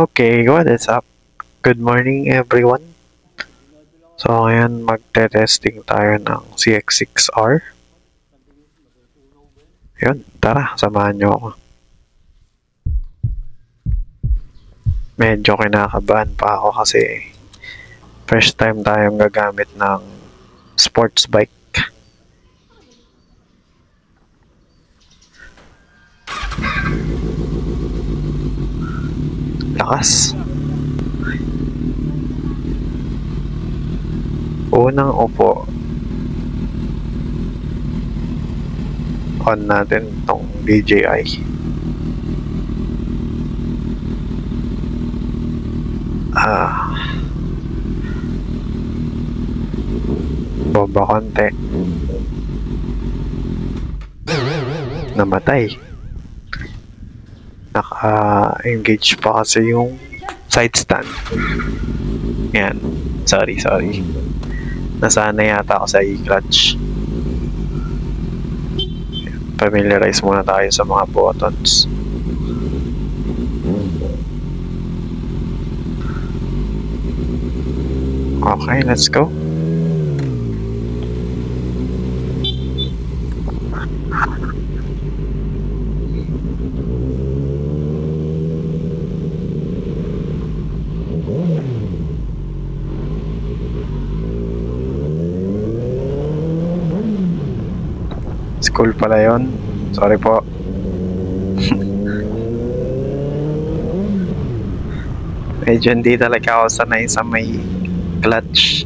Okay, what is up? Good morning everyone. So ngayon magte-testing tayo ng CX6R. Yun, tara, samahan nyo ako. Medyo kinakabahan pa ako kasi first time tayong gagamit ng sports bike. Lakas. Unang upo. On natin tong DJI. Boba konti. Namatay. Naka-engage pa kasi yung side stand. Yan. Sorry. Nasanay yata ako sa e-clutch. Familiarize muna tayo sa mga buttons. Okay, let's go. School pala yun. Sorry po. Medyo hindi talaga ako sanay sa may clutch.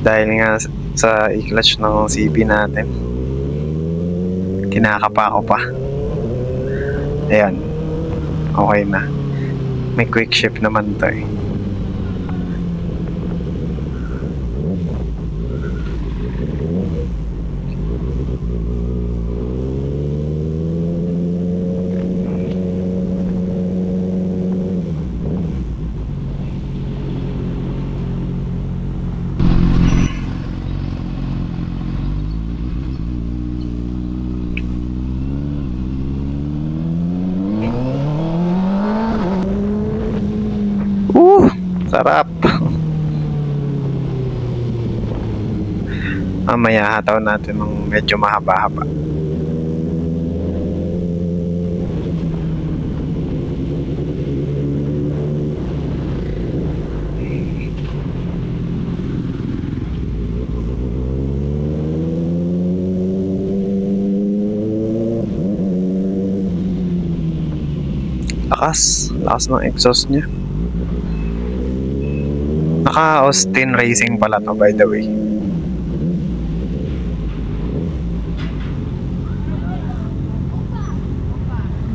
Dahil nga sa e-clutch ng CB natin. Kinakapa ko pa. Ayan. Okay na. May quick shift naman to eh. Sarap. Mamaya hataw natin ng medyo mahaba-haba. Lakas ng exhaust niya. Naka-Austin Racing pala to, by the way.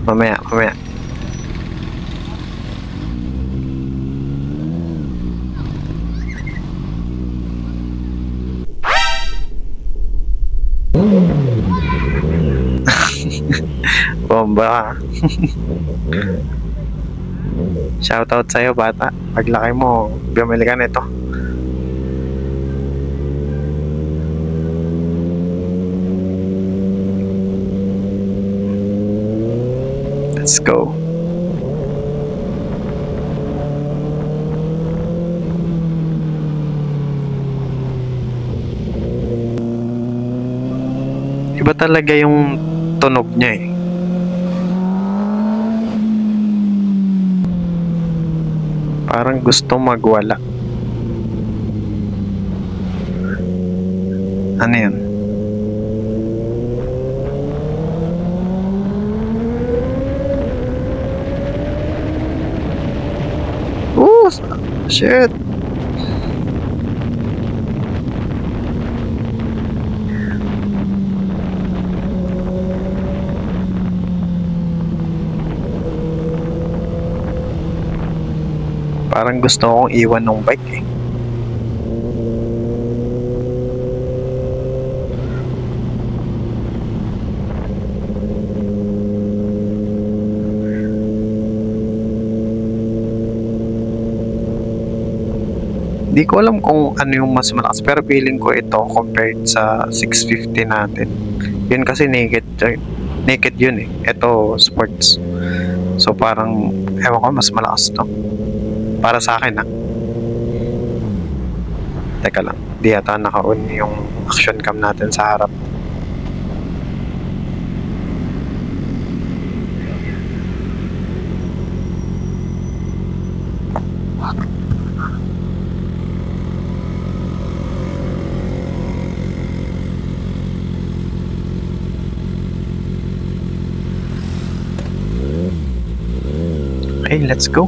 Mamaya. Bomba. Shoutout sa'yo, bata. Paglaki mo, bumili ka nito. Let's go. Iba talaga yung tunog niya eh. Parang gusto magwala. Ano yun? Shit! Parang gusto kong iwan ng bike eh. Hindi ko alam kung ano yung mas malakas, pero feeling ko ito compared sa 650 natin. Yun kasi naked Naked yun eh. Ito, sports. So parang, ewan ko, mas malakas to. Para sa akin ah. Teka lang, di yata naka-on yung action cam natin sa harap. Okay, let's go.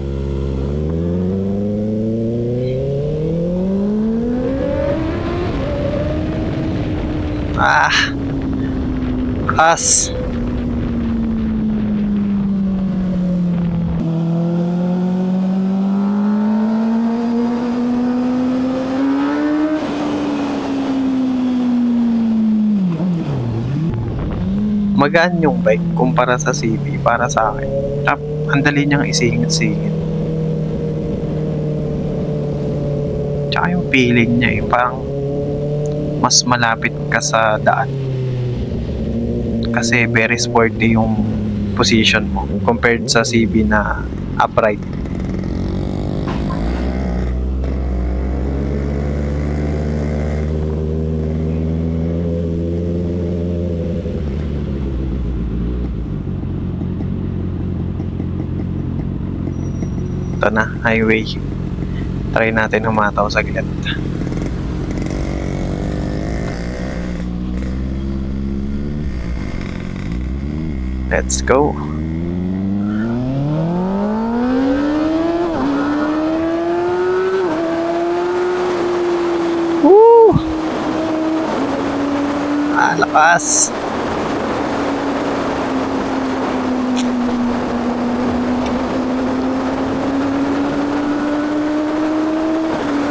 As. Magaan yung bike kumpara sa CB para sa akin. Ang dali niyang isingit-singit. Tsaka yung feeling niya yung parang mas malapit ka sa daan. Kasi very sporty yung position mo compared sa CB na upright. Ito na, highway. Try natin humataw sa gilid. Let's go. Woo! Lakas.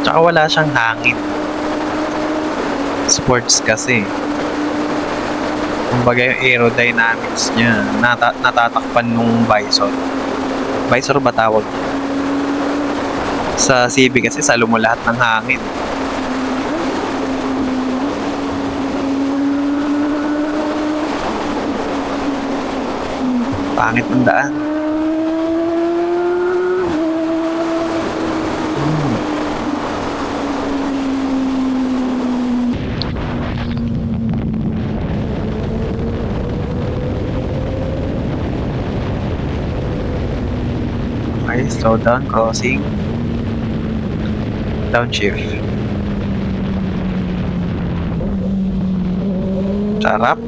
Tsaka wala siyang hangin. Sports kasi. Kumbaga yung aerodynamics niya natatakpan nung visor. Visor ba tawag? Sa CB kasi salo mo lahat ng hangin. Pangit ng daan. Okay, slow down, crossing. Downshift. Sarap.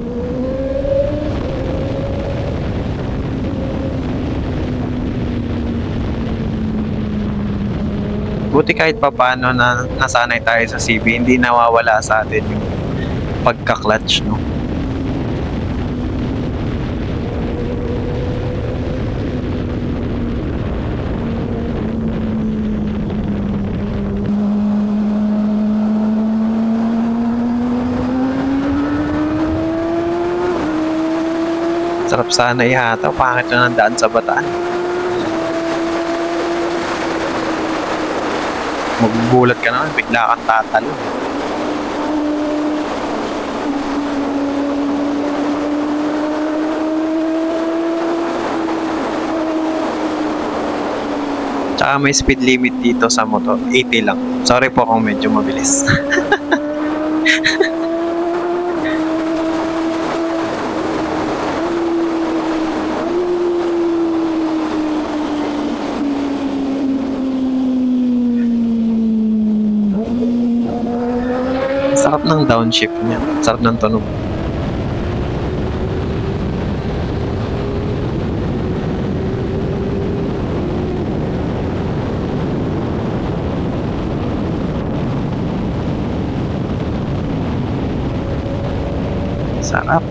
Buti kahit pa paano na nasanay tayo sa CB, hindi nawawala sa atin yung pagka-clutch, no? Sarap sana ihataw, pangit na ng daan sa Bataan. Magbubulat ka naman, bigla kang tatalo. Tsaka may speed limit dito sa motor, 80 lang. Sorry po kung medyo mabilis. Sarap ng downshift niya. Sarap ng tunog. Sarap.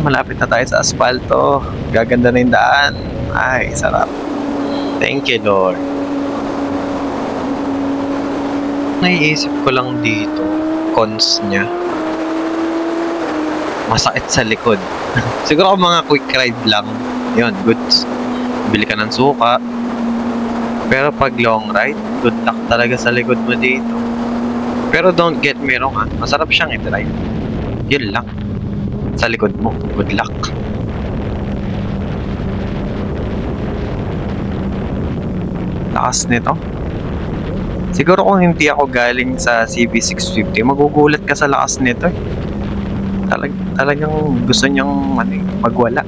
Malapit na tayo sa asfalto. Gaganda na yung daan. Ay, sarap. Thank you, Lord. Naiisip ko lang dito, cons niya. Masakit sa likod. Siguro kung mga quick ride lang, yun, goods. Bili ka ng suka. Pero pag long ride, good luck talaga sa likod mo dito. Pero don't get me wrong, masarap siyang i-drive. Yun lang. Sa likod mo. Good luck. Lakas nito. Siguro kung hindi ako galing sa CB650, magugulat ka sa lakas nito eh. Talagang gusto niyang magwala.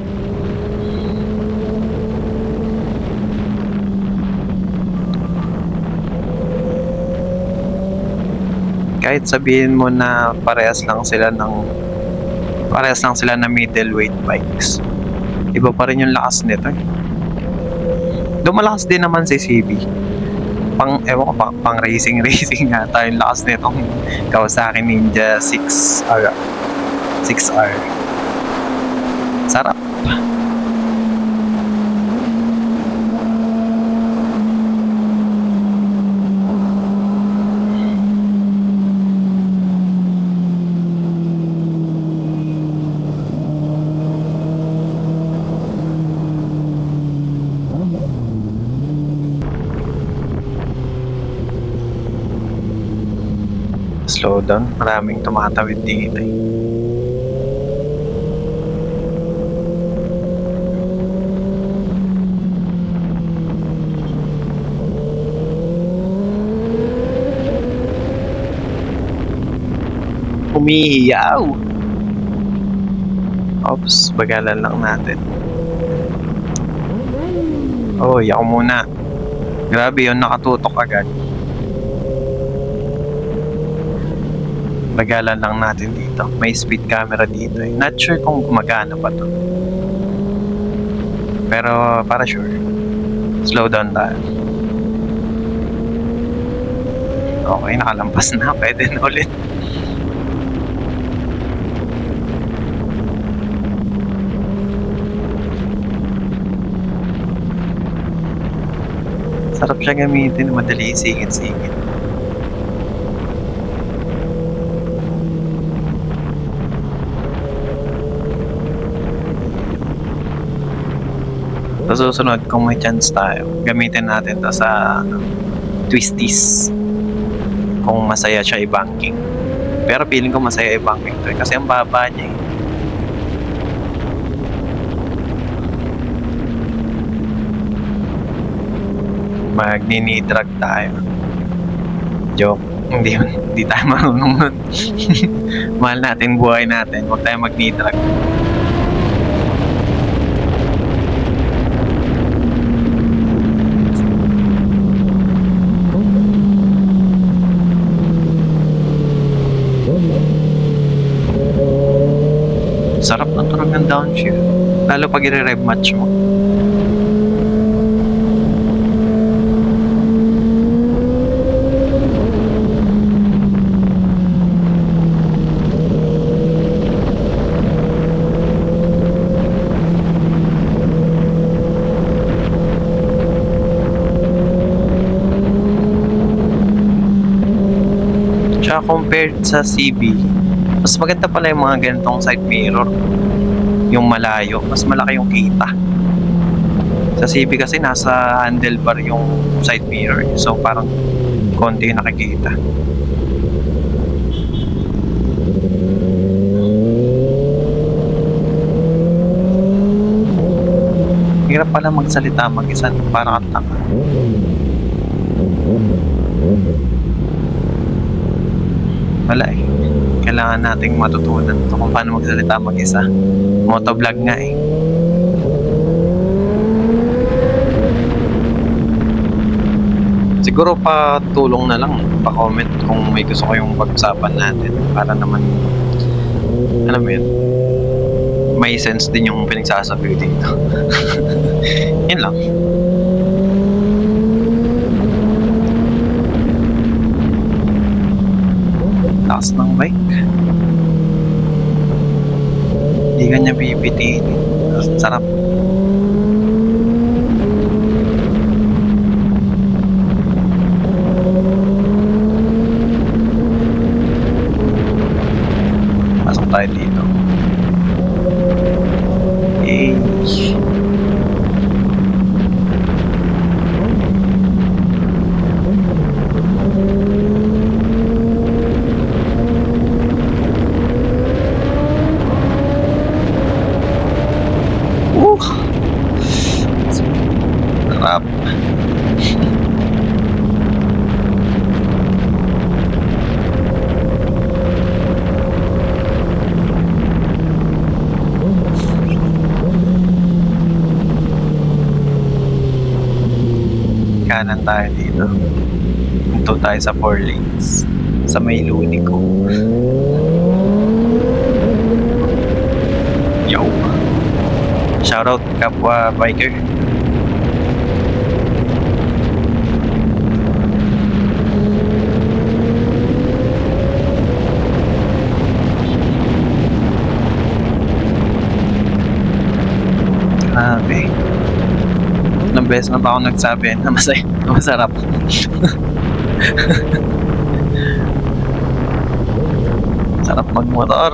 Kahit sabihin mo na parehas lang sila na middleweight bikes, iba pa rin yung lakas nito eh. Malakas din naman si CB. Ewan ko, pang racing nga tayo yung lakas nitong Kawasaki Ninja 6R. Sarap. Slow down, maraming tumatawid dito eh. Umiiyaw! Oops, bagalan lang natin. Oh, yaw muna. Grabe yun, nakatutok agad. Bagalan lang natin dito. May speed camera dito eh. Not sure kung gumagana pa to. Pero para sure, slow down tayo. Okay, nakalampas na. Pwede na ulit. Sarap siya gamitin, madali isingit-singit. Sa susunod, kung may chance tayo, gamitin natin to sa twisties. Kung masaya siya i-banking. Pero feeling ko masaya i-banking to kasi ang baba niya eh. Magni-drag tayo. Joke. Hindi tayo marunong nun. Mahal natin buhay natin. Huwag tayo magni-drag. Sarap ng tunog ng downshift. Lalo pag i-rev match mo. Tsaka compared sa CB, mas maganda pala yung mga ganitong side mirror. Yung malayo, mas malaki yung kita. Sa CB kasi nasa handlebar yung side mirror, so parang konti yung nakikita. Hirap pala magsalita mag-isa, parang ang tanga. Wala eh. Kailangan nating matutunan to kung paano magsalita mag-isa. Motovlog nga eh. Siguro pa tulong na lang, pa-comment kung may gusto kayong pag-usapan natin para naman, alam mo yun, may sense din yung pinagsasabi dito. Yun lang. Lakas ng bike. Hindi ka niya bibitiin. Sarap. Pasok tayo dito. kanan tayo dito. Punto tayo sa 4 lanes. Sa may Lunico. Yo! Shoutout kapwa biker. Grabe. Ilang beses na ba ako nagsabi na masarap. Sarap magmotor.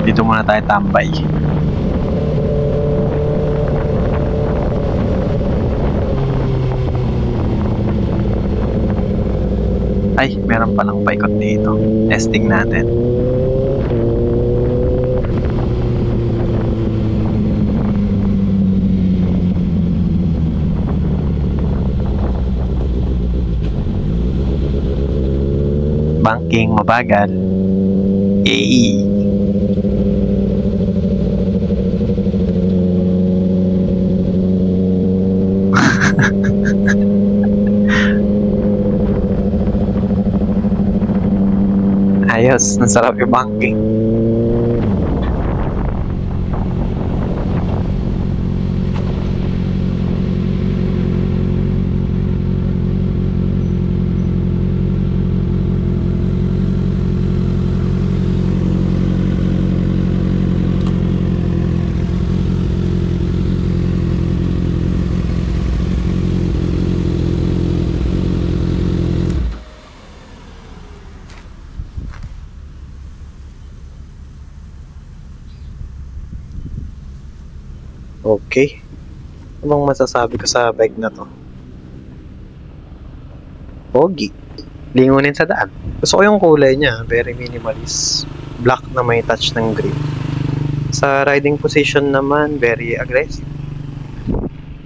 Dito muna tayo tambay. Ay, meron palang paikot dito. Testing natin. Banking mabagal. Yay! Ayos, nasarap yung banking. Okay. Anong masasabi ko sa bike na to? Pogi. Lingunin sa daan. Gusto ko yung kulay niya. Very minimalist. Black na may touch ng green. Sa riding position naman, very aggressive.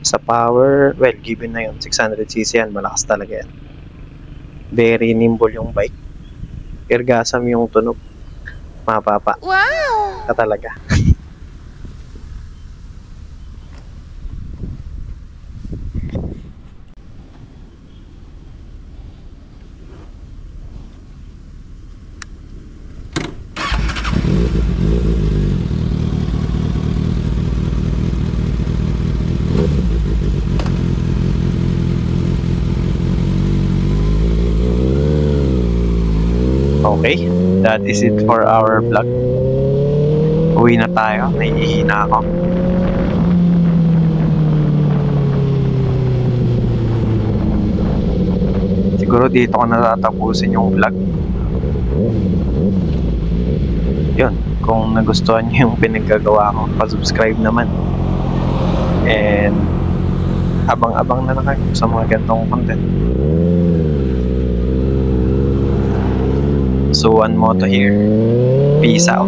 Sa power, well, given na yun. 600cc yan. Malakas talaga yan. Very nimble yung bike. Ergasam yung tunog. Mapapa. Wow! Ka talaga. Okay, that is it for our vlog. Uwi na tayo, nahihina ako. Siguro dito ko natatapusin yung vlog. Yun, kung nagustuhan nyo yung pinaggagawa ko, pa-subscribe naman. And abang-abang na kayo sa mga ganitong content. So, one moto here. Peace out.